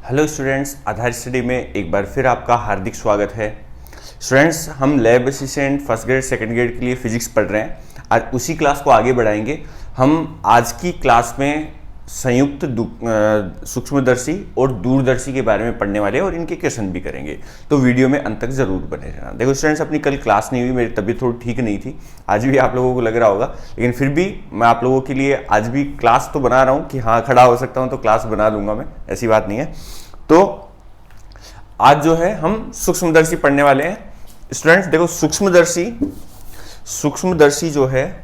Hello students, आधार study में एक बार फिर आपका हार्दिक स्वागत है। स्टूडेंट्स, हम lab assistant first grade second grade के लिए फिजिक्स पढ़ रहे हैं। आज उसी क्लास को आगे बढ़ाएंगे। हम आज की क्लास में संयुक्त सूक्ष्मदर्शी और दूरदर्शी के बारे में पढ़ने वाले हैं और इनके क्वेश्चन भी करेंगे, तो वीडियो में अंत तक जरूर बने रहना। देखो स्टूडेंट्स, अपनी कल क्लास नहीं हुई, मेरी तबीयत थोड़ी ठीक नहीं थी, आज भी आप लोगों को लग रहा होगा, लेकिन फिर भी मैं आप लोगों के लिए आज भी क्लास तो बना रहा हूँ कि हाँ खड़ा हो सकता हूँ तो क्लास बना दूंगा मैं, ऐसी बात नहीं है। तो आज जो है हम सूक्ष्मदर्शी पढ़ने वाले हैं। स्टूडेंट्स देखो, सूक्ष्मदर्शी जो है,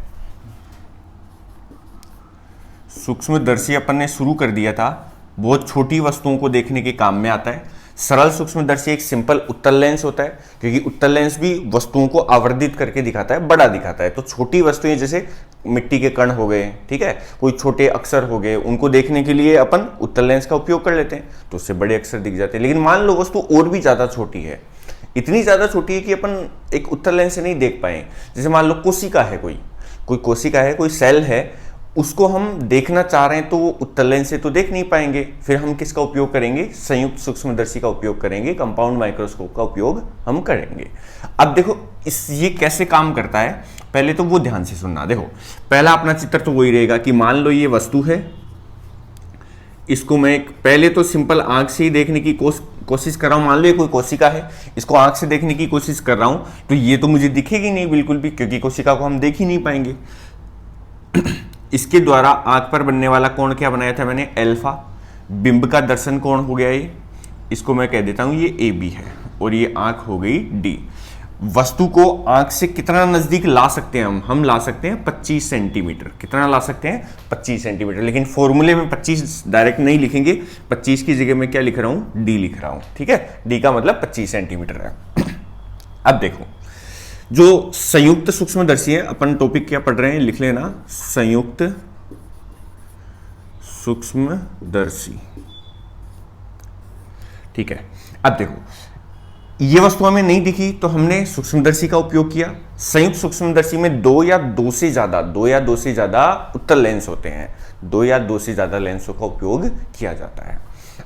सूक्ष्मदर्शी अपन ने शुरू कर दिया था, बहुत छोटी वस्तुओं को देखने के काम में आता है। सरल सूक्ष्मदर्शी एक सिंपल उत्तल लेंस होता है, क्योंकि उत्तल लेंस भी वस्तुओं को आवर्धित करके दिखाता है, बड़ा दिखाता है। तो छोटी वस्तुएं जैसे मिट्टी के कण हो गए, ठीक है, कोई छोटे अक्षर हो गए, उनको देखने के लिए अपन उत्तल लेंस का उपयोग कर लेते हैं, तो उससे बड़े अक्षर दिख जाते हैं। लेकिन मान लो वस्तु और भी ज्यादा छोटी है, इतनी ज्यादा छोटी है कि अपन एक उत्तल लेंस से नहीं देख पाए। जैसे मान लो कोशिका है, कोई कोशिका है, कोई सेल है, उसको हम देखना चाह रहे हैं तो वो उत्तल लेंस से तो देख नहीं पाएंगे। फिर हम किसका उपयोग करेंगे? संयुक्त सूक्ष्मदर्शी का उपयोग करेंगे, कंपाउंड माइक्रोस्कोप का उपयोग हम करेंगे। अब देखो ये कैसे काम करता है, पहले तो वो ध्यान से सुनना। देखो पहला अपना चित्र तो वही रहेगा कि मान लो ये वस्तु है, इसको मैं पहले तो सिंपल आंख से ही देखने की कोशिश कर रहा हूं। मान लो ये कोई कोशिका है, इसको आंख से देखने की कोशिश कर रहा हूं, तो ये तो मुझे दिखेगी नहीं बिल्कुल भी, क्योंकि कोशिका को हम देख ही नहीं पाएंगे। इसके द्वारा आंख पर बनने वाला कोण क्या बनाया था मैंने? अल्फा। बिंब का दर्शन कोण हो गया ये, इसको मैं कह देता हूं ये ए बी है, और ये आंख हो गई डी। वस्तु को आंख से कितना नजदीक ला सकते हैं हम ला सकते हैं 25 सेंटीमीटर। कितना ला सकते हैं? 25 सेंटीमीटर। लेकिन फॉर्मूले में 25 डायरेक्ट नहीं लिखेंगे, 25 की जगह मैं क्या लिख रहा हूं? डी लिख रहा हूं, ठीक है। डी का मतलब 25 सेंटीमीटर है। अब देखो, जो संयुक्त सूक्ष्मदर्शी है, अपन टॉपिक क्या पढ़ रहे हैं लिख लेना, संयुक्त सूक्ष्मदर्शी, ठीक है। अब देखो ये वस्तु हमें नहीं दिखी तो हमने सूक्ष्मदर्शी का उपयोग किया। संयुक्त सूक्ष्मदर्शी में दो या दो से ज्यादा उत्तल लेंस होते हैं, दो या दो से ज्यादा लेंसों का उपयोग किया जाता है।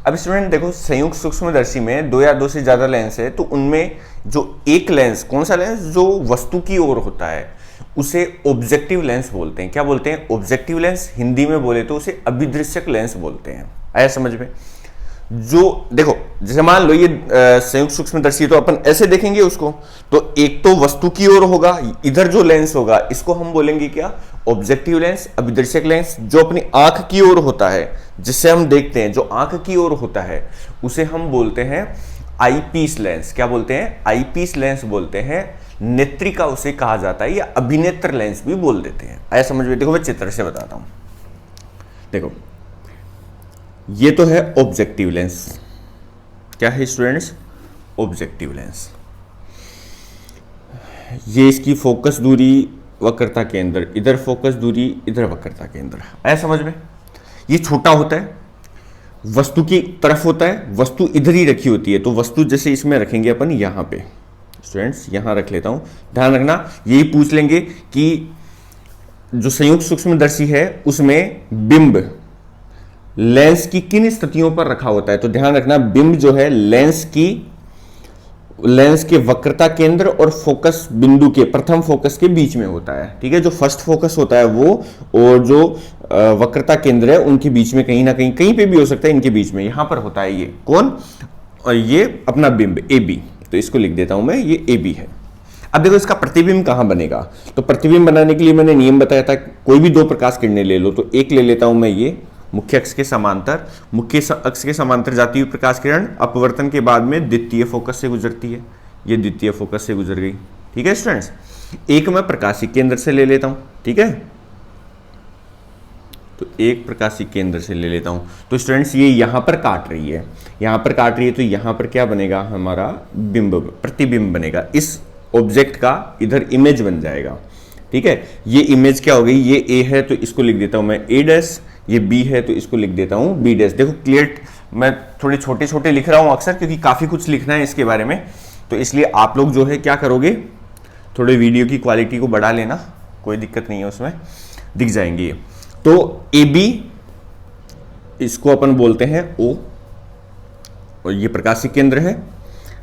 अब स्टूडेंट देखो, संयुक्त सूक्ष्मदर्शी में दो या दो से ज्यादा लेंस है, तो उनमें जो एक लेंस, कौन सा लेंस जो वस्तु की ओर होता है, उसे ऑब्जेक्टिव लेंस बोलते हैं। क्या बोलते हैं? Objective lens. हिंदी में बोले तो उसे अभिदृश्यक लेंस बोलते हैं। आया समझ में? जो देखो, जैसे मान लो ये संयुक्त सूक्ष्मदर्शी, तो अपन ऐसे देखेंगे उसको, तो एक तो वस्तु की ओर होगा, इधर जो लेंस होगा इसको हम बोलेंगे क्या? ऑब्जेक्टिव लेंस, अभिदर्शक लेंस। जो अपनी आंख की ओर होता है, जिससे हम देखते हैं, जो आंख की ओर होता है, उसे हम बोलते हैं आईपीस लेंस। क्या बोलते हैं? आईपीस लेंस बोलते हैं। नेत्रिका उसे कहा जाता है, या अभिनेत्र लेंस भी बोल देते हैं। आया समझ में? देखो मैं चित्र से बताता हूं। देखो ये तो है ऑब्जेक्टिव लेंस। क्या है स्टूडेंट्स? Objective lens. ये इसकी फोकस दूरी वक्रता केंद्र, इधर फोकस दूरी, इधर वक्रता केंद्र। आया समझ में? ये छोटा होता है, वस्तु की तरफ होता है, वस्तु इधर ही रखी होती है। तो वस्तु जैसे इसमें रखेंगे अपन यहां पे, स्टूडेंट्स यहां रख लेता हूं, ध्यान रखना। यही पूछ लेंगे कि जो संयुक्त सूक्ष्मदर्शी है उसमें बिंब लेंस की किन स्थितियों पर रखा होता है। तो ध्यान रखना, बिंब जो है लेंस के वक्रता केंद्र और फोकस बिंदु के, प्रथम फोकस के बीच में होता है, ठीक है। जो फर्स्ट फोकस होता है वो, और जो वक्रता केंद्र है उनके बीच में, कहीं ना कहीं पे भी हो सकता है, इनके बीच में यहां पर होता है। ये कौन? और ये अपना बिंब ए बी, तो इसको लिख देता हूं मैं, ये ए बी है। अब देखो इसका प्रतिबिंब कहां बनेगा? तो प्रतिबिंब बनाने के लिए मैंने नियम बताया था, कोई भी दो प्रकाश किरणें ले लो, तो एक ले लेता हूं मैं ये मुख्य अक्ष के समांतर, मुख्य अक्ष के समांतर जाती हुई प्रकाश किरण अपवर्तन के बाद में द्वितीय फोकस से गुजरती है, ये द्वितीय फोकस से गुजर गई, ठीक है स्टूडेंट्स। एक मैं प्रकाशिक केंद्र से ले लेता हूं, ठीक है, तो एक प्रकाशिक केंद्र से ले लेता हूं। तो स्टूडेंट्स ये यहां पर काट रही है, यहां पर काट रही है, तो यहां पर क्या बनेगा? हमारा बिंब, प्रतिबिंब बनेगा। इस ऑब्जेक्ट का इधर इमेज बन जाएगा, ठीक है। ये इमेज क्या हो गई? ये ए है तो इसको लिख देता हूं मैं ए डैश, ये बी है तो इसको लिख देता हूं बी डैश। देखो क्लियर, मैं थोड़े छोटे छोटे लिख रहा हूं अक्सर, क्योंकि काफी कुछ लिखना है इसके बारे में, तो इसलिए आप लोग जो है क्या करोगे, थोड़े वीडियो की क्वालिटी को बढ़ा लेना, कोई दिक्कत नहीं है उसमें, दिख जाएंगे ये। तो ए बी, इसको अपन बोलते हैं ओ, और ये प्रकाशिक केंद्र है।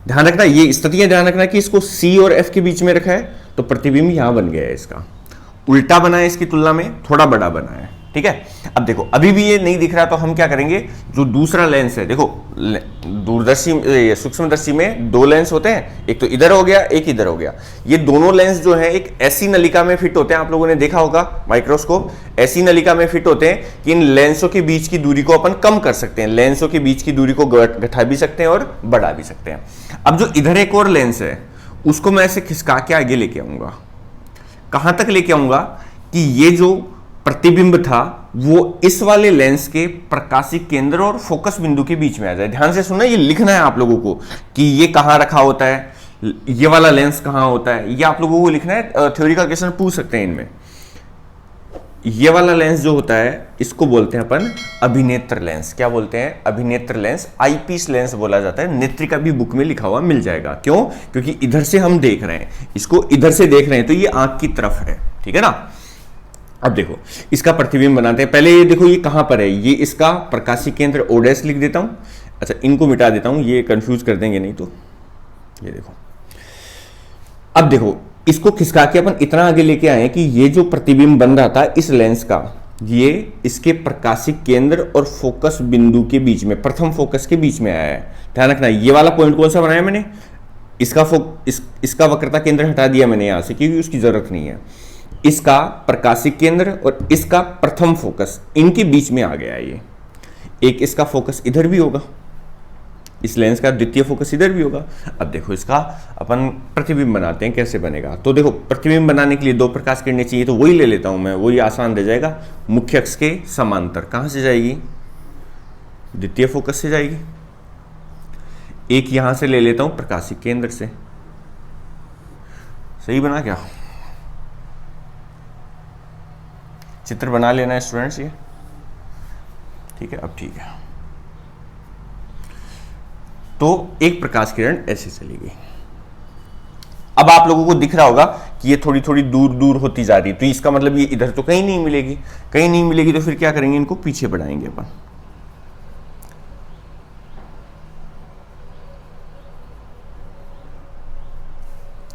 ध्यान रखना, ये स्थितियां ध्यान रखना कि इसको C और F के बीच में रखा है तो प्रतिबिंब यहां बन गया है, इसका उल्टा बना है, इसकी तुलना में थोड़ा बड़ा बना है। ठीक है, अब देखो अभी भी ये नहीं दिख रहा तो हम क्या करेंगे, जो दूसरा लेंस है, देखो दूरदर्शी सूक्ष्मदर्शी में दो लेंस होते हैं, एक तो इधर हो गया, एक इधर हो गया। ये दोनों लेंस जो है एक ऐसी नलिका में फिट होते हैं, आप लोगों ने देखा होगा माइक्रोस्कोप, ऐसी नलिका में फिट होते हैं कि इन लेंसों के बीच की दूरी को अपन कम कर सकते हैं, लेंसों के बीच की दूरी को घटा भी सकते हैं और बढ़ा भी सकते हैं। अब जो इधर एक और लेंस है उसको मैं ऐसे खिसका के आगे लेके आऊंगा, कहां तक लेके आऊंगा कि ये जो प्रतिबिंब था वो इस वाले लेंस के प्रकाशिक केंद्र और फोकस बिंदु के बीच में आ जाए। ध्यान से सुनना, ये लिखना है आप लोगों को कि ये कहां रखा होता है, ये वाला लेंस कहां होता है, ये आप लोगों को लिखना है। थ्योरी का क्वेश्चन पूछ सकते हैं इनमें। ये वाला लेंस जो होता है इसको बोलते हैं अपन अभिनेत्र लेंस। क्या बोलते हैं? अभिनेत्र लेंस, आईपीस लेंस बोला जाता है। नेत्रिका भी बुक में लिखा हुआ मिल जाएगा। क्यों? क्योंकि इधर से हम देख रहे हैं, इसको इधर से देख रहे हैं तो ये आंख की तरफ है। ठीक है ना। अब देखो इसका प्रतिबिंब बनाते हैं। पहले ये देखो ये कहां पर है, ये इसका प्रकाशिक केंद्र ओडेस लिख देता हूं। अच्छा इनको मिटा देता हूं, ये कंफ्यूज कर देंगे नहीं तो। ये देखो, अब देखो इसको खिसका के अपन इतना आगे लेके आए कि ये जो प्रतिबिंब बन रहा था इस लेंस का, ये इसके प्रकाशिक केंद्र और फोकस बिंदु के बीच में, प्रथम फोकस के बीच में आया है। ध्यान रखना ये वाला पॉइंट कौन सा बनाया मैंने, इसका वक्रता केंद्र हटा दिया मैंने यहां से क्योंकि उसकी जरूरत नहीं है। इसका प्रकाशिक केंद्र और इसका प्रथम फोकस, इनके बीच में आ गया ये। एक इसका फोकस इधर भी होगा, इस लेंस का द्वितीय फोकस इधर भी होगा। अब देखो इसका अपन प्रतिबिंब बनाते हैं, कैसे बनेगा। तो देखो प्रतिबिंब बनाने के लिए दो प्रकाश किरणें चाहिए, तो वही ले लेता हूं मैं, वही आसान रह जाएगा। मुख्य अक्ष के समांतर कहां से जाएगी, द्वितीय फोकस से जाएगी। एक यहां से ले लेता हूं प्रकाशिक केंद्र से। सही बना क्या? चित्र बना लेना है स्टूडेंट्स ये। ठीक है, अब ठीक है। तो एक प्रकाश किरण ऐसे चली गई। अब आप लोगों को दिख रहा होगा कि ये थोड़ी थोड़ी दूर दूर होती जा रही है, तो इसका मतलब ये इधर तो कहीं नहीं मिलेगी। कहीं नहीं मिलेगी तो फिर क्या करेंगे, इनको पीछे बढ़ाएंगे अपन।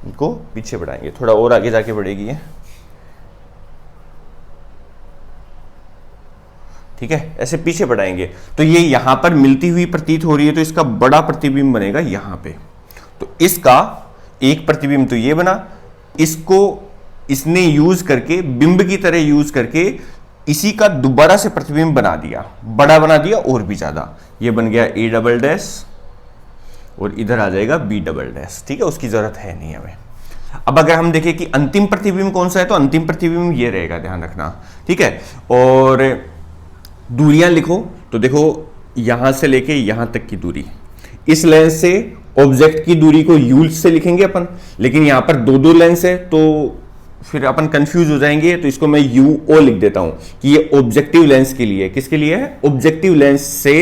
इनको पीछे बढ़ाएंगे, थोड़ा और आगे जाके बढ़ेगी ये। ठीक है, ऐसे पीछे बढ़ाएंगे तो ये यहां पर मिलती हुई प्रतीत हो रही है, तो इसका बड़ा प्रतिबिंब बनेगा यहां पे। तो इसका एक प्रतिबिंब तो ये बना, इसको इसने यूज करके, बिंब की तरह यूज करके इसी का दोबारा से प्रतिबिंब बना दिया, बड़ा बना दिया और भी ज्यादा। ये बन गया A डबल डैश और इधर आ जाएगा B डबल डैश। ठीक है, उसकी जरूरत है नहीं हमें। अब अगर हम देखें कि अंतिम प्रतिबिंब कौन सा है, तो अंतिम प्रतिबिंब ये रहेगा, ध्यान रखना। ठीक है, और दूरियां लिखो तो देखो यहां से लेके यहां तक की दूरी, इस लेंस से ऑब्जेक्ट की दूरी को U से लिखेंगे अपन, लेकिन यहां पर दो दो लेंस है तो फिर अपन कंफ्यूज हो जाएंगे, तो इसको मैं UO लिख देता हूं कि ये ऑब्जेक्टिव लेंस के लिए, किसके लिए है, ऑब्जेक्टिव लेंस से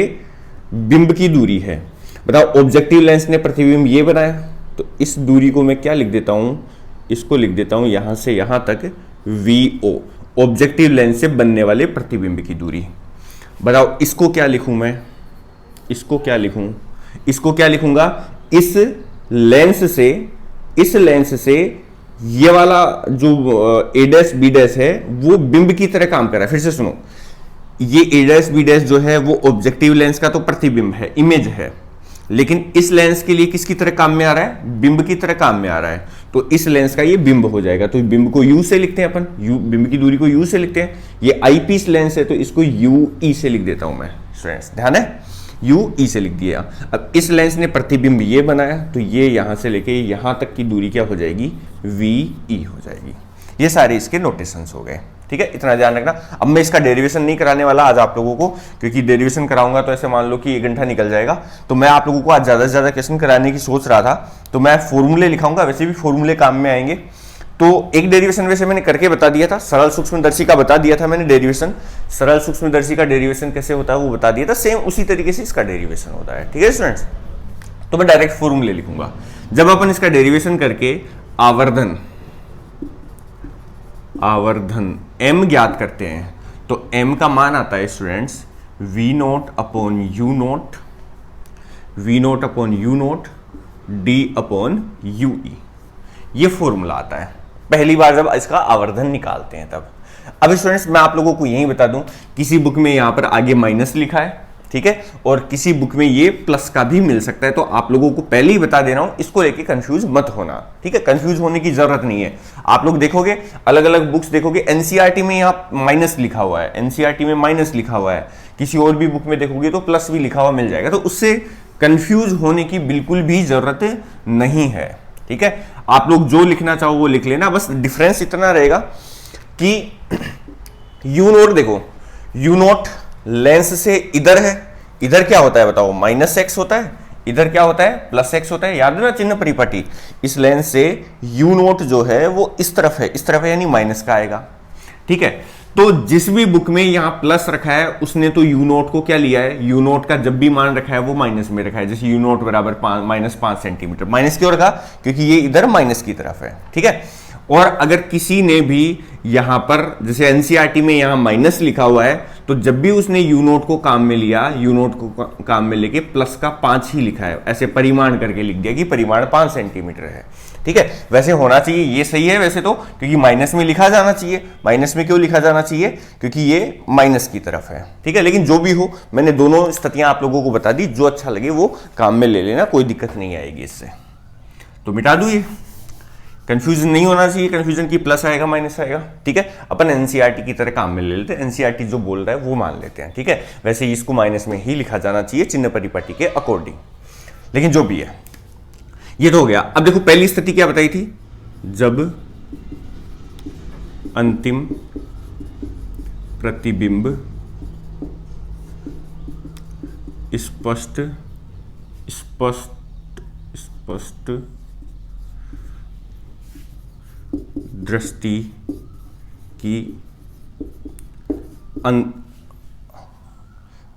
बिंब की दूरी है। बताओ ऑब्जेक्टिव लेंस ने प्रतिबिंब ये बनाया, तो इस दूरी को मैं क्या लिख देता हूं, इसको लिख देता हूं यहां से यहां तक VO, ऑब्जेक्टिव लेंस से बनने वाले प्रतिबिंब की दूरी। बताओ इसको क्या लिखूं मैं, इसको क्या लिखूं, इसको क्या लिखूंगा, इस लेंस से ये वाला जो A डैश B डैश है वो बिंब की तरह काम कर रहा है। फिर से सुनो, ये A डैश B डैश जो है वो ऑब्जेक्टिव लेंस का तो प्रतिबिंब है, इमेज है, लेकिन इस लेंस के लिए किसकी तरह काम में आ रहा है, बिंब की तरह काम में आ रहा है। तो इस लेंस का ये बिंब हो जाएगा, तो बिंब को U से लिखते हैं अपन, बिंब की दूरी को U से लिखते हैं। ये आईपीस लेंस है तो इसको UE से लिख देता हूं मैं। स्टूडेंट्स ध्यान है, UE से लिख दिया। अब इस लेंस ने प्रतिबिंब ये बनाया, तो ये यहां से लेके यहां तक की दूरी क्या हो जाएगी, VE हो जाएगी। ये सारे इसके नोटेशंस हो गए। ठीक है, इतना ध्यान रखना। अब मैं इसका डेरिवेशन नहीं कराने वाला आज आप लोगों को, क्योंकि डेरिवेशन कराऊंगा तो ऐसे मान लो कि 1 घंटा निकल जाएगा। तो मैं आप लोगों को आज ज्यादा से ज्यादा क्वेश्चन कराने की सोच रहा था, तो मैं फॉर्मूले लिखाऊंगा, वैसे भी फॉर्मूले काम में आएंगे। तो एक डेरिवेशन वैसे मैंने करके बता दिया था, सरल सूक्ष्मदर्शी का बता दिया था मैंने डेरिवेशन, सरल सूक्ष्मदर्शी का डेरिवेशन कैसे होता है वो बता दिया था। सेम उसी तरीके से इसका डेरिवेशन होता है। ठीक है स्टूडेंट्स, तो मैं डायरेक्ट फॉर्मूले लिखूंगा। जब अपन इसका डेरिवेशन करके आवर्धन m ज्ञात करते हैं, तो m का मान आता है students V0 upon U0, V nought upon U nought D upon U E, ये फॉर्मूला आता है पहली बार जब इसका आवर्धन निकालते हैं तब। अब स्टूडेंट्स मैं आप लोगों को यही बता दूं, किसी बुक में यहां पर आगे माइनस लिखा है, ठीक है, और किसी बुक में ये प्लस का भी मिल सकता है, तो आप लोगों को पहले ही बता दे रहा हूं, इसको लेके कंफ्यूज मत होना, ठीक है, कंफ्यूज होने की जरूरत नहीं है। आप लोग देखोगे अलग अलग बुक्स देखोगे, एनसीईआरटी में यहां माइनस लिखा हुआ है, एनसीईआरटी में माइनस लिखा हुआ है, किसी और भी बुक में देखोगे तो प्लस भी लिखा हुआ मिल जाएगा, तो उससे कंफ्यूज होने की बिल्कुल भी जरूरत नहीं है, ठीक है। आप लोग जो लिखना चाहो वो लिख लेना, बस डिफरेंस इतना रहेगा कि यू नोट देखो, यू नोट लेंस से इधर है, इधर क्या होता है बताओ, माइनस एक्स होता है, इधर क्या होता है प्लस एक्स होता है, याद है ना चिन्ह परिपाटी। इस लेंस से यू नोट जो है वो इस तरफ है, इस तरफ है यानी माइनस का आएगा, ठीक है। तो जिस भी बुक में यहां प्लस रखा है उसने तो यू नोट को क्या लिया है, यू नोट का जब भी मान रखा है वो माइनस में रखा है, जैसे यू नोट बराबर -5 सेंटीमीटर, माइनस क्यों रखा, क्योंकि ये इधर माइनस की तरफ है, ठीक है। और अगर किसी ने भी यहां पर जैसे एनसीईआरटी में यहां माइनस लिखा हुआ है, तो जब भी उसने यू नोट को काम में लिया, यू नोट को काम में लेके प्लस का 5 ही लिखा है, ऐसे परिमाण करके लिख दिया कि परिमाण 5 सेंटीमीटर है, ठीक है। वैसे होना चाहिए, ये सही है वैसे तो, क्योंकि माइनस में लिखा जाना चाहिए। माइनस में क्यों लिखा जाना चाहिए, क्योंकि ये माइनस की तरफ है, ठीक है। लेकिन जो भी हो, मैंने दोनों स्थितियां आप लोगों को बता दी, जो अच्छा लगे वो काम में ले लेना, कोई दिक्कत नहीं आएगी इससे। तो मिटा दूं, ये कंफ्यूजन नहीं होना चाहिए, कंफ्यूजन की प्लस आएगा माइनस आएगा, ठीक है। अपन एनसीईआरटी की तरह काम में ले लेते हैं, एनसीईआरटी जो बोल रहा है वो मान लेते हैं, ठीक है। वैसे इसको माइनस में ही लिखा जाना चाहिए चिन्ह परिपाटी के अकॉर्डिंग, लेकिन जो भी है ये तो हो गया। अब देखो पहली स्थिति क्या बताई थी, जब अंतिम प्रतिबिंब स्पष्ट स्पष्ट स्पष्ट दृष्टि की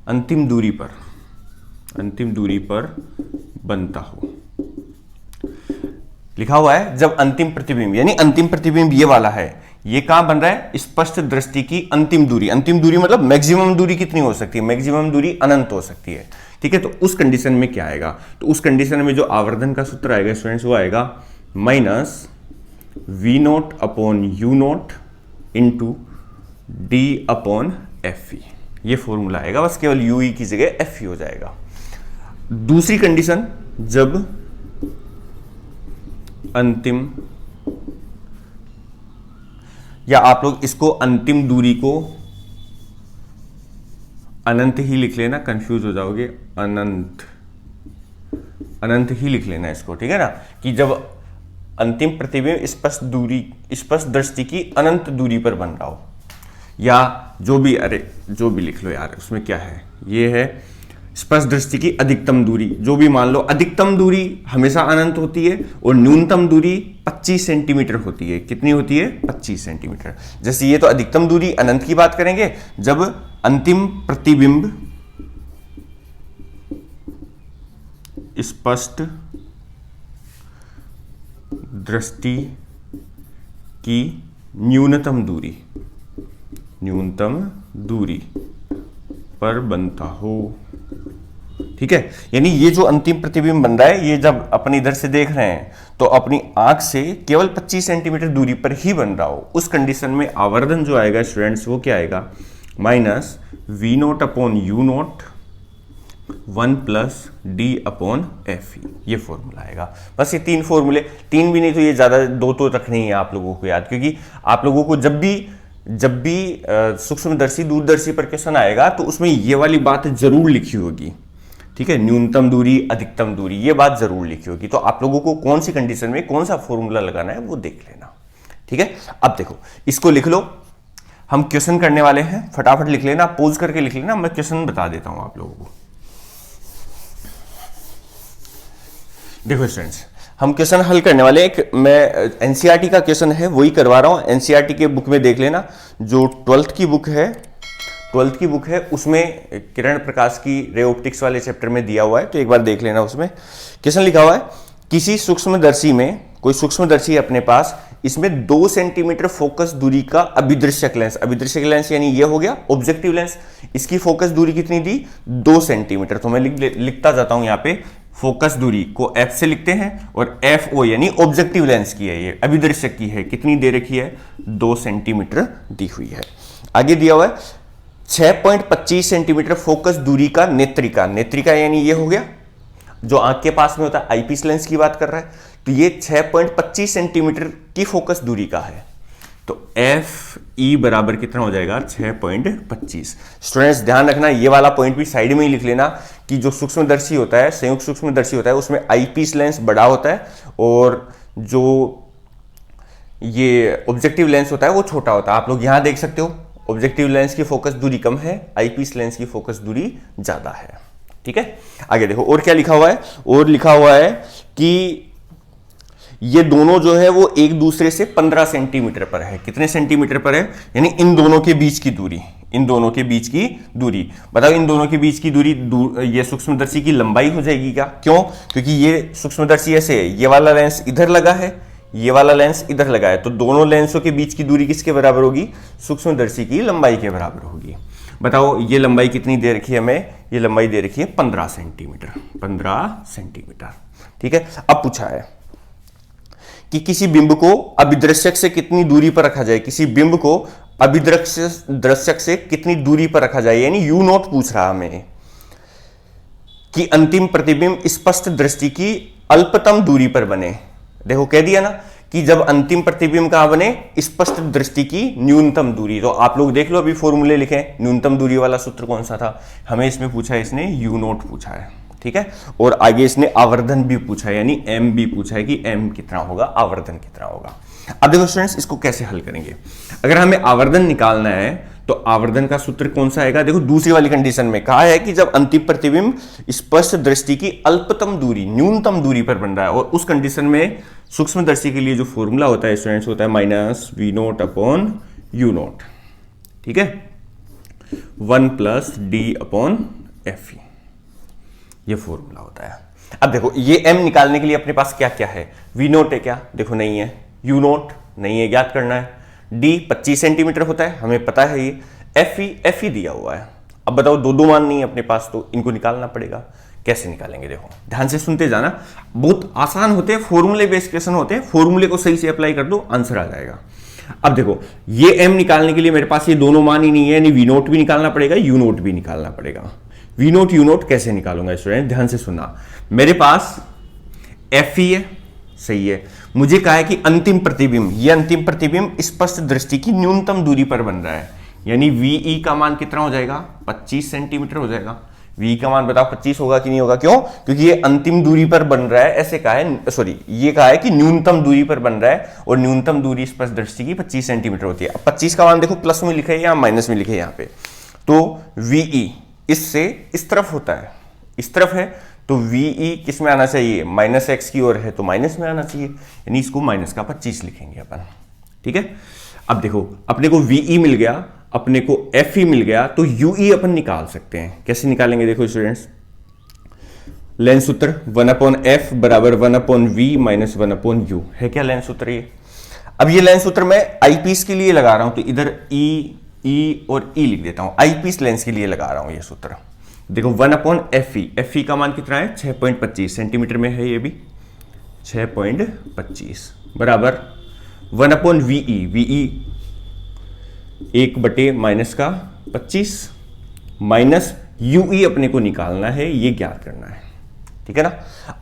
अंतिम दूरी पर बनता हो। लिखा हुआ है जब अंतिम प्रतिबिंब, यानी अंतिम प्रतिबिंब ये वाला है, ये कहां बन रहा है, स्पष्ट दृष्टि की अंतिम दूरी। अंतिम दूरी मतलब मैक्सिमम दूरी कितनी हो सकती है, मैक्सिमम दूरी अनंत हो सकती है, ठीक है। तो उस कंडीशन में क्या आएगा, तो उस कंडीशन में जो आवर्धन का सूत्र आएगा स्टूडेंट्स वो आएगा minus V nought upon U nought into D upon F E, ये फॉर्मूला आएगा, बस केवल यू ई की जगह एफ ई हो जाएगा। दूसरी कंडीशन, जब अंतिम, या आप लोग इसको अंतिम दूरी को अनंत ही लिख लेना, कंफ्यूज हो जाओगे, अनंत ही लिख लेना इसको, ठीक है ना, कि जब अंतिम प्रतिबिंब स्पष्ट दृष्टि की अनंत दूरी पर बन रहा हो, या जो भी, अरे जो भी लिख लो यार, उसमें क्या है, ये है स्पष्ट दृष्टि की अधिकतम दूरी, जो भी मान लो, अधिकतम दूरी हमेशा अनंत होती है और न्यूनतम दूरी 25 सेंटीमीटर होती है। कितनी होती है, 25 सेंटीमीटर। जैसे ये तो अधिकतम दूरी अनंत की बात करेंगे, जब अंतिम प्रतिबिंब स्पष्ट दृष्टि की न्यूनतम दूरी पर बनता हो, ठीक है। यानी ये जो अंतिम प्रतिबिंब बन रहा है, ये जब अपन इधर से देख रहे हैं तो अपनी आंख से केवल 25 सेंटीमीटर दूरी पर ही बन रहा हो, उस कंडीशन में आवर्धन जो आएगा स्टूडेंट्स वो क्या आएगा, minus V nought upon U nought 1 plus D upon F E, ये फॉर्मूला आएगा। बस ये 3 फॉर्मूले, 3 भी नहीं तो ये ज्यादा 2 तो रखने ही है आप लोगों को याद, क्योंकि आप लोगों को जब भी सूक्ष्मदर्शी दूरदर्शी पर क्वेश्चन आएगा तो उसमें ये वाली बात जरूर लिखी होगी, ठीक है, न्यूनतम दूरी अधिकतम दूरी, ये बात जरूर लिखी होगी। तो आप लोगों को कौन सी कंडीशन में कौन सा फॉर्मूला लगाना है वो देख लेना, ठीक है। अब देखो इसको लिख लो, हम क्वेश्चन करने वाले हैं, फटाफट लिख लेना, पोज करके लिख लेना, मैं क्वेश्चन बता देता हूं आप लोगों को। देखो स्टूडेंट्स, हम क्वेश्चन हल करने वाले हैं, मैं एनसीईआरटी का क्वेश्चन है वही करवा रहा हूं, एनसीईआरटी के बुक में देख लेना, जो 12th की बुक है उसमें किरण प्रकाश की रे ऑप्टिक्स वाले चैप्टर में दिया हुआ है, तो एक बार देख लेना। उसमें क्वेश्चन लिखा हुआ है, किसी सूक्ष्मदर्शी में, कोई सूक्ष्मदर्शी अपने पास इसमें 2 सेंटीमीटर फोकस दूरी का अभिदृश्यक लेंस, अभिदृश्यक लेंस यानी ये हो गया ऑब्जेक्टिव लेंस, इसकी फोकस दूरी कितनी दी 2 सेंटीमीटर। तो मैं लिखता जाता हूं यहां पे फोकस दूरी को f से लिखते हैं और FO यानी ऑब्जेक्टिव लेंस की है, ये अभिदृश्यक की है, कितनी दे रखी है 2 सेंटीमीटर दी हुई है। आगे दिया हुआ है 6.25 सेंटीमीटर फोकस दूरी का नेत्रिका, नेत्रिका यानी ये हो गया जो आंख के पास में होता है, आईपीस लेंस की बात कर रहा है, तो ये 6.25 सेंटीमीटर की फोकस दूरी का है। तो एफ ई बराबर कितना हो जाएगा 6.25। स्टूडेंट्स ध्यान रखना ये वाला पॉइंट भी साइड में ही लिख लेना कि जो सूक्ष्मदर्शी होता है, संयुक्त सूक्ष्मदर्शी होता है, उसमें आईपीस लेंस बड़ा होता है और जो ये ऑब्जेक्टिव लेंस होता है वो छोटा होता है। आप लोग यहां देख सकते हो ऑब्जेक्टिव लेंस की फोकस दूरी कम है, आईपीस लेंस की फोकस दूरी ज्यादा है। ठीक है, आगे देखो और क्या लिखा हुआ है, और लिखा हुआ है कि ये दोनों जो है वो एक दूसरे से 15 सेंटीमीटर पर है। कितने सेंटीमीटर पर है, यानी इन दोनों के बीच की दूरी, इन दोनों के बीच की दूरी बताओ, इन दोनों के बीच की दूरी ये सूक्ष्मदर्शी की लंबाई हो जाएगी क्या? क्यों? क्योंकि ये सूक्ष्मदर्शी ऐसे है, ये वाला लेंस इधर लगा है, ये वाला लेंस इधर लगा है, तो दोनों लेंसों के बीच की दूरी किसके बराबर होगी? सूक्ष्मदर्शी की लंबाई के बराबर होगी। बताओ ये लंबाई कितनी दे रखी है हमें? ये लंबाई दे रखी है 15 सेंटीमीटर, 15 सेंटीमीटर। ठीक है, अब पूछा है कि किसी बिंब को अभिदृश्यक से कितनी दूरी पर रखा जाए, किसी बिंब को अभिदृश्यक से कितनी दूरी पर रखा जाए, यानी यू नोट पूछ रहा हमें कि अंतिम प्रतिबिंब स्पष्ट दृष्टि की अल्पतम दूरी पर बने। देखो कह दिया ना कि जब अंतिम प्रतिबिंब कहां बने? स्पष्ट दृष्टि की न्यूनतम दूरी। तो आप लोग देख लो अभी फॉर्मूले लिखे, न्यूनतम दूरी वाला सूत्र कौन सा था? हमें इसमें पूछा है, इसने यू नोट पूछा है। ठीक है, और आगे इसने आवर्धन भी पूछा है, यानी एम भी पूछा है कि एम कितना होगा, आवर्धन कितना होगा। अब देखो स्टूडेंट्स इसको कैसे हल करेंगे। अगर हमें आवर्धन निकालना है तो आवर्धन का सूत्र कौन सा आएगा? देखो दूसरी वाली कंडीशन में कहा है कि जब अंतिम प्रतिबिंब स्पष्ट दृष्टि की अल्पतम दूरी, न्यूनतम दूरी पर बन रहा है, और उस कंडीशन में सूक्ष्मदर्शी के लिए जो फॉर्मूला होता है स्टूडेंट्स होता है minus V nought upon U nought. ठीक है, 1 plus D upon F E, ये फॉर्मूला होता है। अब देखो ये m निकालने के लिए अपने पास क्या क्या है? वी नोट है क्या? देखो नहीं है। यू नोट नहीं है, ज्ञात करना है। d 25 सेंटीमीटर होता है, हमें पता है ये। एफ ई दिया हुआ है। अब बताओ दो मान नहीं है अपने पास, तो इनको निकालना पड़ेगा। कैसे निकालेंगे? देखो ध्यान से सुनते जाना, बहुत आसान होते हैं, फॉर्मूले बेस्ड क्वेश्चन होते हैं, फॉर्मूले को सही से अप्लाई कर दो आंसर आ जाएगा। अब देखो ये m निकालने के लिए मेरे पास ये दोनों मान ही नहीं है, यानी वी नोट भी निकालना पड़ेगा, यू नोट भी निकालना पड़ेगा। वी नोट यू नोट कैसे निकालूंगा स्टूडेंट? ध्यान से सुनना, मेरे पास एफ ई है, सही है, मुझे कहा है कि अंतिम प्रतिबिंब, ये अंतिम प्रतिबिंब स्पष्ट दृष्टि की न्यूनतम दूरी पर बन रहा है, यानी वीई का मान कितना हो जाएगा? 25 सेंटीमीटर हो जाएगा। वी का मान बताओ 25 होगा कि नहीं होगा? क्यों? क्योंकि ये अंतिम दूरी पर बन रहा है, ऐसे कहा है, सॉरी ये कहा है कि न्यूनतम दूरी पर बन रहा है, और न्यूनतम दूरी स्पष्ट दृष्टि की 25 सेंटीमीटर होती है। अब 25 का मान देखो प्लस में लिखे या माइनस में लिखे यहाँ पे, तो वीई इससे इस तरफ होता है, इस तरफ है, तो वीई किस में आना चाहिए? माइनस एक्स की ओर है तो माइनस में आना चाहिए, यानी इसको माइनस का 25 लिखेंगे अपन। ठीक है, अब देखो अपने को वीई मिल गया, अपने को एफ ई मिल गया, तो यूई अपन निकाल सकते हैं। कैसे निकालेंगे? देखो स्टूडेंट्स, लेंस सूत्र 1/f बराबर 1/v माइनस 1/u है क्या लेंस सूत्र ये? अब ये लेंस सूत्र मैं आईपीस के लिए लगा रहा हूं, तो इधर ई और ई लिख देता हूं, आईपीस लेंस के लिए लगा रहा हूं ये सूत्र। देखो 1/f ई, एफ ई का मान कितना है? 6.25 सेंटीमीटर में है ये भी, 6.25 बराबर 1/ve, वीई 1 माइनस का 25 माइनस यूई अपने को निकालना है, ये ज्ञात करना है। ठीक है ना?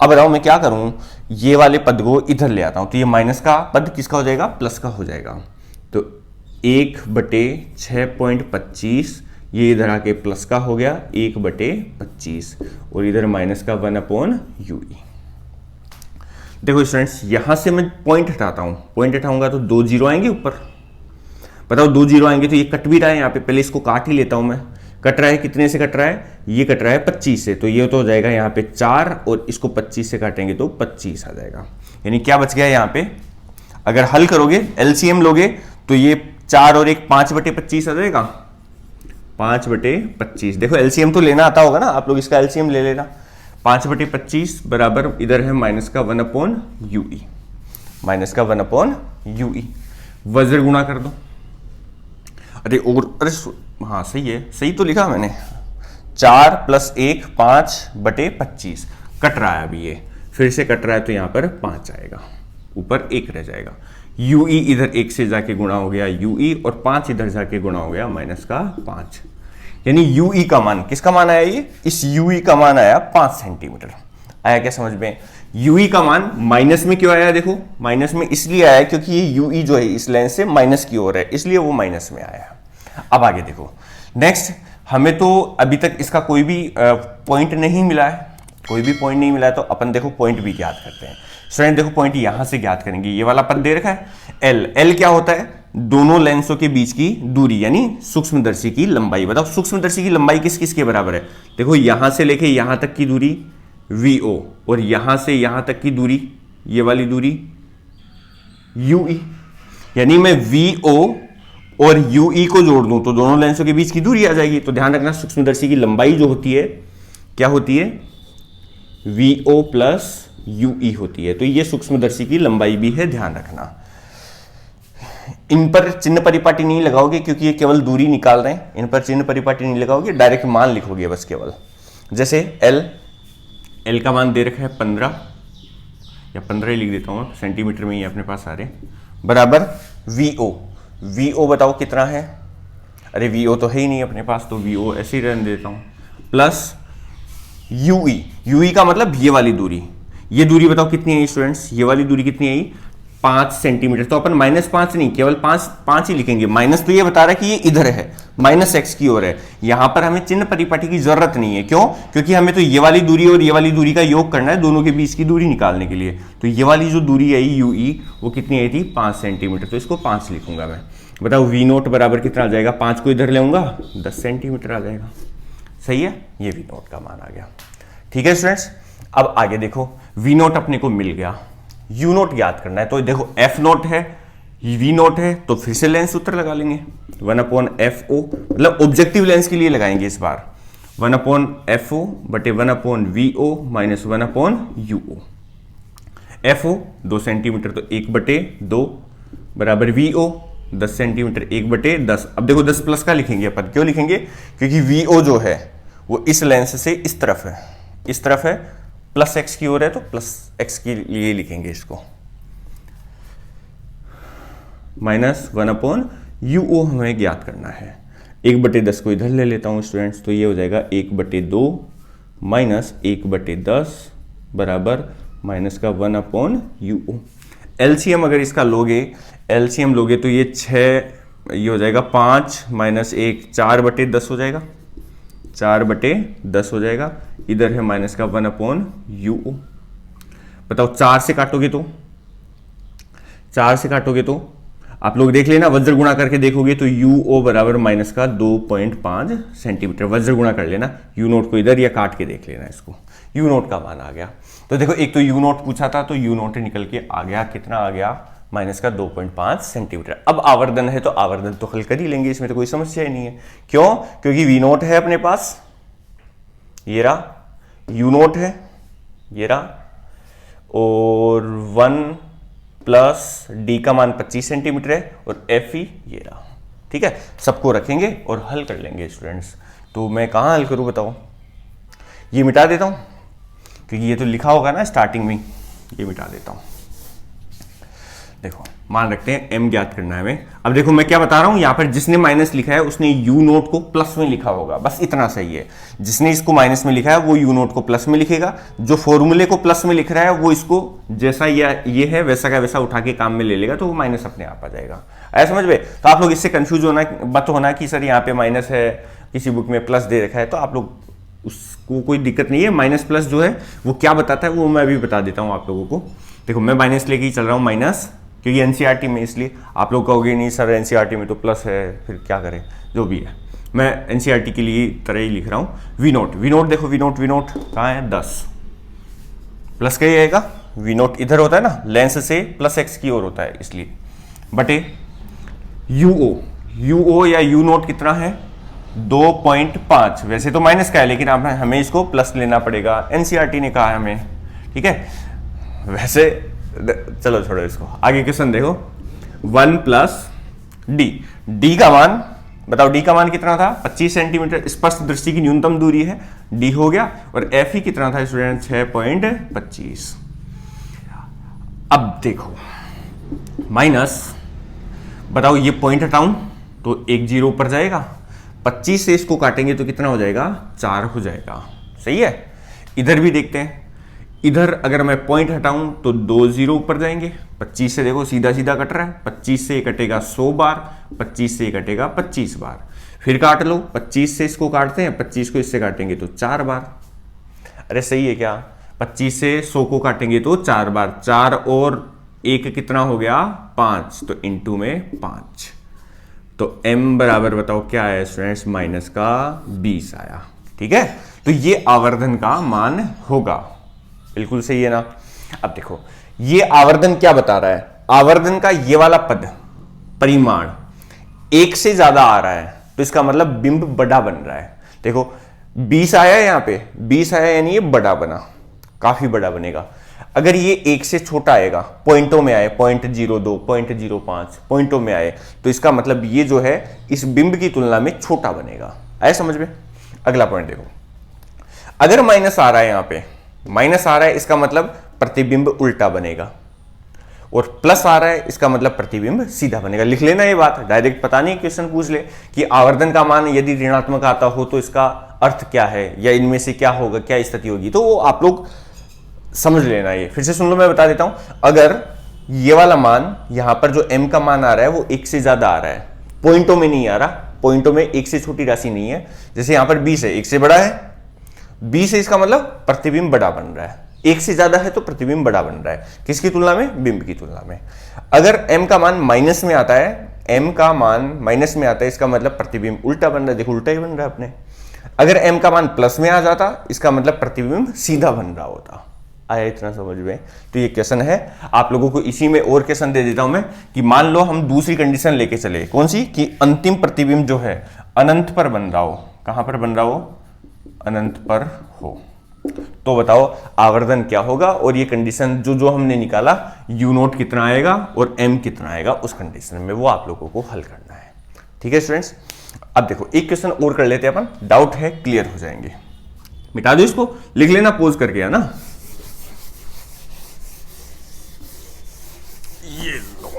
अब बताओ मैं क्या करूं, ये वाले पद को इधर ले आता हूं, तो ये माइनस का पद किसका हो जाएगा? प्लस का हो जाएगा। तो 1/6.25 ये इधर आके प्लस का हो गया 1/25, और इधर माइनस का 1/UE। देखो स्टूडेंट्स यहां से मैं पॉइंट हटाता हूं, पॉइंट हटाऊंगा तो 2 जीरो आएंगे ऊपर। बताओ 2 जीरो आएंगे तो ये कट भी रहा है, यहाँ पे पहले इसको काट ही लेता हूं मैं। कट रहा है कितने से कट रहा है? ये कट रहा है 25 से, तो ये तो हो जाएगा यहाँ पे 4, और इसको 25 से काटेंगे तो 25 आ जाएगा। यानी क्या बच गया यहाँ पे? अगर हल करोगे एलसीएम लोगे तो ये 4 और 1 5/25 आ जाएगा, 5/25। देखो एलसीएम तो लेना आता होगा ना आप लोग, इसका एलसीएम ले लेना। 5/25 बराबर इधर है माइनस का 1/UE, माइनस का 1/UE। ui, वज्र गुणा कर दो, अरे हाँ सही है, सही तो लिखा मैंने, 4 + 1 5/25 कट रहा है अभी, ये फिर से कट रहा है तो यहां पर 5 आएगा, ऊपर 1 रह जाएगा। ui इधर 1 से जाके गुणा हो गया ui, और 5 इधर जाके गुणा हो गया -5, यानी ui का मान, किसका मान आया ये, इस ui का मान आया 5 सेंटीमीटर। आया क्या समझ में? ui का मान माइनस में क्यों आया, देखो माइनस में इसलिए आया क्योंकि ये ui जो है इस लाइन से माइनस की ओर है, इसलिए वो माइनस में आया। अब आगे देखो, नेक्स्ट हमें तो अभी तक इसका कोई भी पॉइंट नहीं मिला है, कोई भी पॉइंट नहीं मिला है, तो अपन देखो पॉइंट भी ज्ञात करते हैं। स्टूडेंट देखो पॉइंट यहां से ज्ञात करेंगे, ये वाला पद दे रखा है l क्या होता है, दोनों लेंसों के बीच की दूरी यानी सूक्ष्मदर्शी की लंबाई। बताओ सूक्ष्मदर्शी की लंबाई किस किस के बराबर है, देखो यहां से लेके यहां तक की दूरी VO, और यहां से यहां तक की दूरी, ये वाली दूरी UE, यानी मैं VO और UE को जोड़ दूं तो दोनों लेंसों के बीच की दूरी आ जाएगी। तो ध्यान रखना सूक्ष्मदर्शी की लंबाई जो होती है क्या होती है, VO + UE होती है। तो ये सूक्ष्मदर्शी की लंबाई भी है, ध्यान रखना। इन पर चिन्ह परिपाटी नहीं लगाओगे क्योंकि ये केवल दूरी निकाल रहे हैं, इन पर चिन्ह परिपाटी नहीं लगाओगे, डायरेक्ट मान लिखोगे बस केवल। जैसे L का मान दे रखा है 15, या 15 ही लिख देता हूं, सेंटीमीटर में ही अपने पास आ रहे, बराबर VO बताओ कितना है, अरे VO तो है ही नहीं अपने पास, तो VO ऐसे ही रहने देता हूं, प्लस UE का मतलब ये वाली दूरी, ये दूरी बताओ कितनी है स्टूडेंट्स, ये वाली दूरी कितनी है, 5 सेंटीमीटर। तो अपन -5 नहीं, केवल 5 ही लिखेंगे, माइनस तो ये बता रहा है कि ये इधर है, -x की ओर है। यहां पर हमें चिन्ह परिपाटी की जरूरत नहीं है, क्यों, क्योंकि हमें तो ये वाली दूरी और ये वाली दूरी का योग करना है, दोनों के बीच की दूरी निकालने के लिए। तो ये वाली जो दूरी आई UE वो कितनी आई थी, 5 सेंटीमीटर, तो इसको 5 लिखूंगा मैं। बताओ V0 बराबर कितना आ जाएगा, 5 को इधर ले आऊंगा 10 सेंटीमीटर आ जाएगा। सही है, ये V0 का मान आ गया। ठीक है स्टूडेंट्स, अब आगे देखो, V0 अपने को मिल गया, U0 ज्ञात करना है। तो देखो F0 है, V0 है, तो फिर से लेंस सूत्र लगा लेंगे, 1/FO, मतलब ऑब्जेक्टिव लेंस के लिए लगाएंगे इस बार, 1/FO बटे 1/VO minus 1/UO। FO 2 centimetre तो 1/2 बराबर VO 10 सेंटीमीटर 1/10। अब देखो 10 प्लस का लिखेंगे अपन, क्यों लिखेंगे, क्योंकि VO जो है वो इस लेंस से इस तरफ है, इस तरफ है, प्लस x की ओर है, तो प्लस x के लिए लिखेंगे इसको, माइनस 1/UO हमें ज्ञात करना है। 1/10 को इधर ले लेता हूं स्टूडेंट्स, तो ये हो जाएगा 1/2 माइनस 1/10 बराबर माइनस का 1/UO। LCM अगर इसका लोगे, LCM लोगे तो ये 6, ये हो जाएगा 5 माइनस 1 4/10 हो जाएगा, 4/10 हो जाएगा, इधर है माइनस का 1/UO। बताओ 4 से काटोगे तो, 4 से काटोगे तो आप लोग देख लेना, वज्र गुणा करके देखोगे तो UO बराबर माइनस का 2.5 सेंटीमीटर। वज्र गुणा कर लेना, U0 को इधर, या काट के देख लेना इसको, U0 का मान आ गया। तो देखो एक तो U0 पूछा था, तो U0 निकल के आ गया, कितना आ गया, माइनस का 2.5 सेंटीमीटर। अब आवर्धन है तो आवर्धन तो हल कर ही लेंगे, इसमें तो कोई समस्या ही नहीं है। क्यों, क्योंकि V0 है अपने पास, ये रहा, U0 है ये रहा, और 1 प्लस D का मान 25 सेंटीमीटर है, और FE ये रहा। ठीक है, सबको रखेंगे और हल कर लेंगे स्टूडेंट्स। तो मैं कहाँ हल करूँ बताओ, ये मिटा देता हूँ क्योंकि ये तो लिखा होगा ना स्टार्टिंग में, ये मिटा देता हूँ। देखो मान रखते हैं m ज्ञात करना है हमें। अब देखो मैं क्या बता रहा हूं, यहां पर जिसने माइनस लिखा है उसने U0 को प्लस में लिखा होगा, बस इतना सही है। जिसने इसको माइनस में लिखा है वो U0 को प्लस में लिखेगा, जो फॉर्मूले को प्लस में लिख रहा है वो इसको जैसा ये है वैसा का वैसा उठा के काम में ले लेगा, तो वो माइनस अपने आप आ जाएगा। ऐसा समझ में? तो आप लोग इससे कंफ्यूज होना मत होना कि सर यहाँ पे माइनस है, किसी बुक में प्लस दे रखा है, तो आप लोग उसको कोई दिक्कत नहीं है। माइनस प्लस जो है वो क्या बताता है वो मैं अभी बता देता हूँ आप लोगों को। देखो मैं माइनस लेके ही चल रहा हूँ, माइनस, क्योंकि एनसीईआरटी में, इसलिए आप लोग कहोगे नहीं सर एनसीईआरटी में तो प्लस है, फिर क्या करें, जो भी है मैं एनसीईआरटी के लिए तरह ही लिख रहा हूँ। V0 देखो, V0 कहाँ है, 10 प्लस का ही आएगा। V0 इधर होता है ना, लेंस से प्लस x की ओर होता है, इसलिए बटे UO या U0 कितना है, 2.5। वैसे तो माइनस का है लेकिन आप हमें इसको प्लस लेना पड़ेगा, एनसीईआरटी ने कहा है हमें। ठीक है, वैसे चलो छोड़ो इसको, आगे क्वेश्चन देखो। 1 प्लस डी। डी का मान बताओ, डी का मान कितना था 25 सेंटीमीटर, स्पष्ट दृष्टि की न्यूनतम दूरी है, डी हो गया। और एफ ही कितना था स्टूडेंट 6.25। अब देखो माइनस, बताओ ये पॉइंट हटाऊं तो एक जीरो ऊपर जाएगा, 25 से इसको काटेंगे तो कितना हो जाएगा 4 हो जाएगा। सही है। इधर भी देखते हैं, इधर अगर मैं पॉइंट हटाऊं तो 2 जीरो ऊपर जाएंगे, 25 से देखो सीधा सीधा कट रहा है, 25 से कटेगा 100 बार, 25 से कटेगा 25 बार, फिर काट लो, 25 से इसको काटते हैं, 25 को इससे काटेंगे तो 4 बार। अरे सही है क्या, 25 से 100 को काटेंगे तो 4 बार, 4 और 1 कितना हो गया 5, तो इंटू में 5, तो m बराबर बताओ क्या है स्टूडेंट्स माइनस का 20 आया। ठीक है, तो ये आवर्धन का मान होगा, बिल्कुल सही है ना। अब देखो ये आवर्धन क्या बता रहा है, आवर्धन का ये वाला पद परिमाण 1 से ज्यादा आ रहा है तो इसका मतलब बिंब बड़ा बन रहा है। देखो 20 आया है, यहां पे 20 आया यानी ये बड़ा बना, काफी बड़ा बनेगा। अगर ये 1 से छोटा आएगा, पॉइंटों में आए 0.02 0.05 पॉइंटों में आए, तो इसका मतलब ये जो है इस बिंब की तुलना में छोटा बनेगा। आया समझ में। अगला पॉइंट देखो, अगर माइनस आ रहा है, यहां पे माइनस आ रहा है, इसका मतलब प्रतिबिंब उल्टा बनेगा, और प्लस आ रहा है इसका मतलब प्रतिबिंब सीधा बनेगा। लिख लेना ये बात, डायरेक्ट पता नहीं क्वेश्चन पूछ ले कि आवर्धन का मान यदि ऋणात्मक आता हो तो इसका अर्थ क्या है, या इनमें से क्या होगा, क्या स्थिति होगी, तो वो आप लोग समझ लेना। ये फिर से सुन लो, मैं बता देता हूं। अगर ये वाला मान यहां पर जो m का मान आ रहा है वो 1 से ज्यादा आ रहा है, पॉइंटों में नहीं आ रहा, पॉइंटों में 1 से छोटी राशि नहीं है, जैसे यहां पर 20 है 1 से बड़ा है, 20 है इसका मतलब प्रतिबिंब बड़ा बन रहा है, 1 से ज्यादा है तो प्रतिबिंब बड़ा बन रहा है, किसकी तुलना में, बिंब की तुलना में। अगर m का मान माइनस में आता है, m का मान माइनस में आता है, इसका मतलब प्रतिबिंब उल्टा बन रहा है, देखो उल्टा ही बन रहा है अपने। अगर m का मान प्लस में आ जाता, इसका मतलब प्रतिबिंब सीधा बन रहा होता। आया इतना समझ में। तो ये क्वेश्चन है, आप लोगों को इसी में और क्वेश्चन दे देता हूं मैं, कि मान लो हम दूसरी कंडीशन लेके चले, कौन सी, कि अंतिम प्रतिबिंब जो है अनंत पर बन रहा हो, कहां पर बन रहा हो, अनंत पर हो, तो बताओ आवर्धन क्या होगा। और ये कंडीशन जो जो हमने निकाला, u0 कितना आएगा और m कितना आएगा, उस कंडीशन में वो आप लोगों को हल करना है। ठीक है स्टूडेंट्स। अब देखो एक क्वेश्चन और कर लेते हैं अपन, डाउट है क्लियर हो जाएंगे। मिटा दो इसको, लिख लेना पोज करके, है ना। ये लो,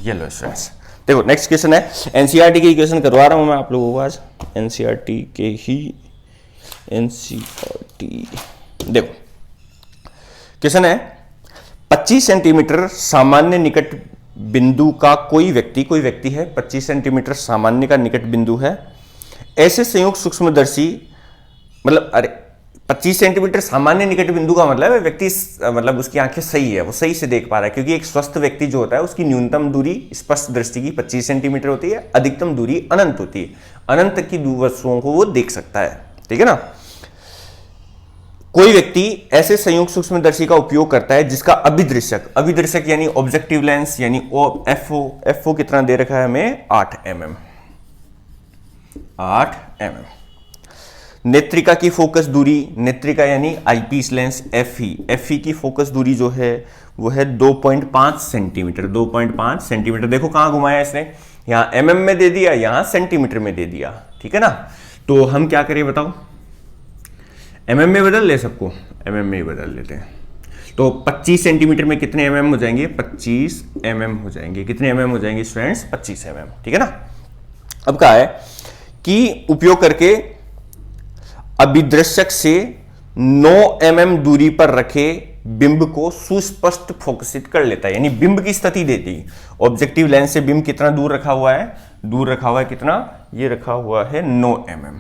ये लो स्टूडेंट्स। देखो नेक्स्ट क्वेश्चन है, एनसीईआरटी के क्वेश्चन करवा रहा हूं मैं आप लोगों को आज, एनसीईआरटी के ही, एनसीईआरटी। देखो क्वेश्चन है, 25 सेंटीमीटर सामान्य निकट बिंदु का कोई व्यक्ति है, 25 सेंटीमीटर सामान्य का निकट बिंदु है, ऐसे संयुक्त सूक्ष्मदर्शी, मतलब अरे 25 सेंटीमीटर सामान्य निकट बिंदु का मतलब है व्यक्ति, मतलब उसकी आंखें सही है, वो सही से देख पा रहा है, क्योंकि एक स्वस्थ व्यक्ति जो होता है उसकी न्यूनतम दूरी स्पष्ट दृष्टि की 25 सेंटीमीटर होती है, अधिकतम दूरी अनंत होती है, अनंत की वस्तुओं को वो देख सकता है। ठीक है ना। कोई व्यक्ति ऐसे संयुक्त सूक्ष्मदर्शी का उपयोग करता है जिसका अभिदृश्यक यानी ऑब्जेक्टिव लेंस यानी एफओ कितना दे रखा है हमें, 8 mm, 8 mm। नेत्रिका की फोकस दूरी, नेत्रिका यानी आईपीस लेंस एफई की फोकस दूरी जो है वो है 2.5 सेंटीमीटर, 2.5 सेंटीमीटर। देखो कहां घुमाया इसने, यहां mm में दे दिया, यहां सेंटीमीटर में दे दिया। ठीक है ना। तो हम क्या करें बताओ, mm में बदल ले सबको, mm में ही बदल लेते हैं। तो 25 सेंटीमीटर में कितने mm हो जाएंगे, 25 mm हो जाएंगे। कितने mm हो जाएंगे स्टूडेंट्स, 25 mm। ठीक है ना। अब कहा है कि उपयोग करके अभिदृश्यक से 9 mm दूरी पर रखे बिंब को सुस्पष्ट फोकसित कर लेता है, यानी बिंब की स्थिति देती। ऑब्जेक्टिव लेंस से बिंब कितना दूर रखा हुआ है, दूर रखा हुआ है कितना, ये रखा हुआ है 9 mm,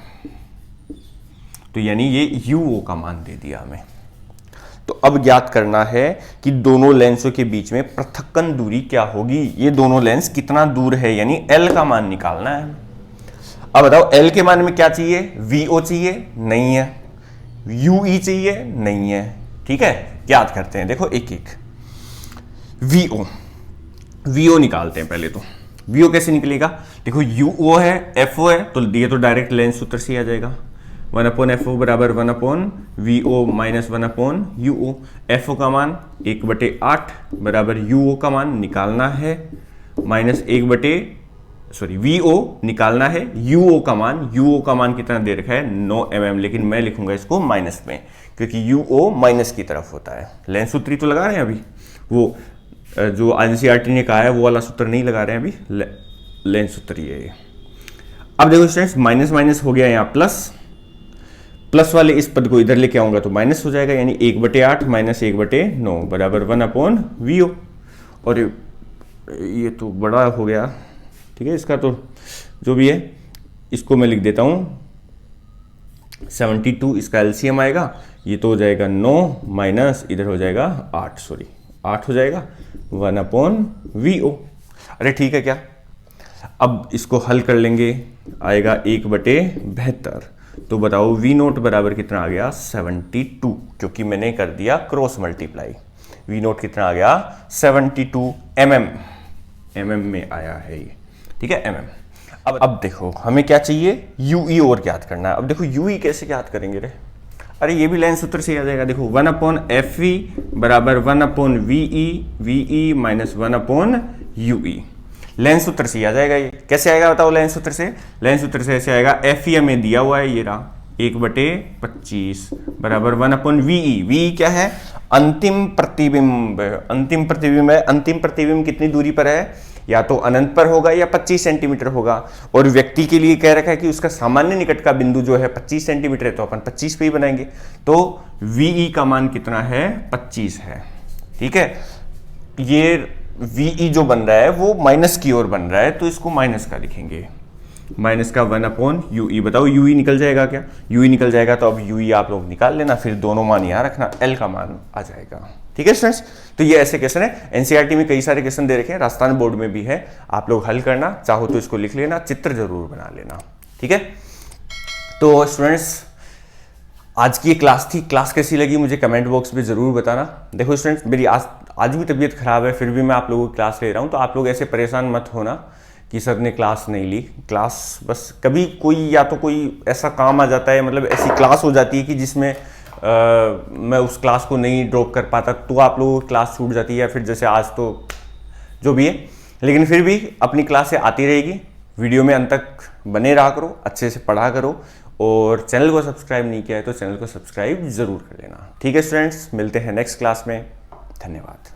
तो यानी ये UO का मान दे दिया हमें। तो अब ज्ञात करना है कि दोनों लेंसों के बीच में पृथक्कन दूरी क्या होगी, ये दोनों लेंस कितना दूर है, यानी L का मान निकालना है। अब बताओ L के मान में क्या चाहिए, VO चाहिए, नहीं है, UE चाहिए, नहीं है। ठीक है, याद करते हैं, देखो एक एक। VO निकालते हैं पहले। तो VO कैसे निकलेगा, देखो UO है, FO है, तो ये तो डायरेक्ट लेंस सूत्र से आ जाएगा, वन अपॉन एफ ओ बराबर 1/VO minus 1/UO। F O का मान 1/8 बराबर UO का मान निकालना है, माइनस VO निकालना है, UO का मान कितना दे रखा है 9 mm, लेकिन मैं लिखूंगा इसको माइनस में क्योंकि UO माइनस की तरफ होता है। लेंस सूत्री तो लगा रहे हैं अभी, वो जो NCERT ने कहा है वो वाला सूत्र नहीं लगा रहे हैं अभी, लेंस सूत्र ये। अब देखो स्टूडेंट्स, माइनस माइनस हो गया यहाँ प्लस वाले इस पद को इधर लेके आऊंगा तो माइनस हो जाएगा, यानी 1/8 माइनस 1/9 बराबर 1/VO। और ये तो बड़ा हो गया, ठीक है, इसका तो जो भी है इसको मैं लिख देता हूं 72, इसका LCM आएगा, ये तो हो जाएगा 9 माइनस इधर हो जाएगा 8 हो जाएगा 1/VO। अरे ठीक है क्या, अब इसको हल कर लेंगे, आएगा 1/72। तो बताओ V नोट बराबर कितना आ गया 72, क्योंकि मैंने कर दिया क्रॉस मल्टीप्लाई। V नोट कितना आ गया 72 mm में आया है ये, ठीक है, mm। अब देखो हमें क्या चाहिए, UE और ज्ञात करना है। अब देखो UE कैसे ज्ञात करेंगे रे, अरे ये भी लाइन सूत्र से आ जाएगा। देखो 1/FV बराबर 1/VE माइनस 1/UE, लेंस सूत्र से आ जाएगा। ये कैसे आएगा बताओ, लेंस सूत्र से ऐसे आएगा, FE हमें दिया हुआ है, ये रहा 1/25 बराबर 1/VE। VE क्या है, अंतिम प्रतिबिंब है। अंतिम प्रतिबिंब कितनी दूरी पर है, या तो अनंत पर होगा या 25 सेंटीमीटर होगा, और व्यक्ति के लिए कह रखा है कि उसका सामान्य निकट का बिंदु जो है 25 सेंटीमीटर है, तो अपन 25 पे ही बनाएंगे। तो VE का मान कितना है 25 है, ठीक है। ये VE जो बन रहा है वो माइनस की ओर बन रहा है, तो इसको माइनस का लिखेंगे, माइनस का 1/UE। बताओ UE निकल जाएगा क्या, UE निकल जाएगा, तो अब UE आप लोग निकाल लेना, फिर दोनों मान यहाँ रखना, L का मान आ जाएगा, ठीक है स्टूडेंट्स। तो ये ऐसे क्वेश्चन है, NCERT में कई सारे क्वेश्चन दे रखे हैं, राजस्थान बोर्ड में भी है, आप लोग हल करना चाहो तो इसको लिख लेना, चित्र जरूर बना लेना, ठीक है। तो स्टूडेंट्स आज की क्लास थी, क्लास कैसी लगी मुझे कमेंट बॉक्स में जरूर बताना। देखो स्टूडेंट्स, मेरी आज भी तबीयत खराब है, फिर भी मैं आप लोगों की क्लास ले रहा हूँ, तो आप लोग ऐसे परेशान मत होना कि सर ने क्लास नहीं ली। क्लास बस कभी कोई या तो कोई ऐसा काम आ जाता है, मतलब ऐसी क्लास हो जाती है कि जिसमें मैं उस क्लास को नहीं ड्रॉप कर पाता, तो आप लोगों की क्लास छूट जाती है, या फिर जैसे आज तो जो भी है, लेकिन फिर भी अपनी क्लास से आती रहेगी। वीडियो में अंत तक बने रहा करो, अच्छे से पढ़ा करो, और चैनल को सब्सक्राइब नहीं किया है तो चैनल को सब्सक्राइब जरूर कर लेना, ठीक है स्टूडेंट्स। मिलते हैं नेक्स्ट क्लास में, धन्यवाद।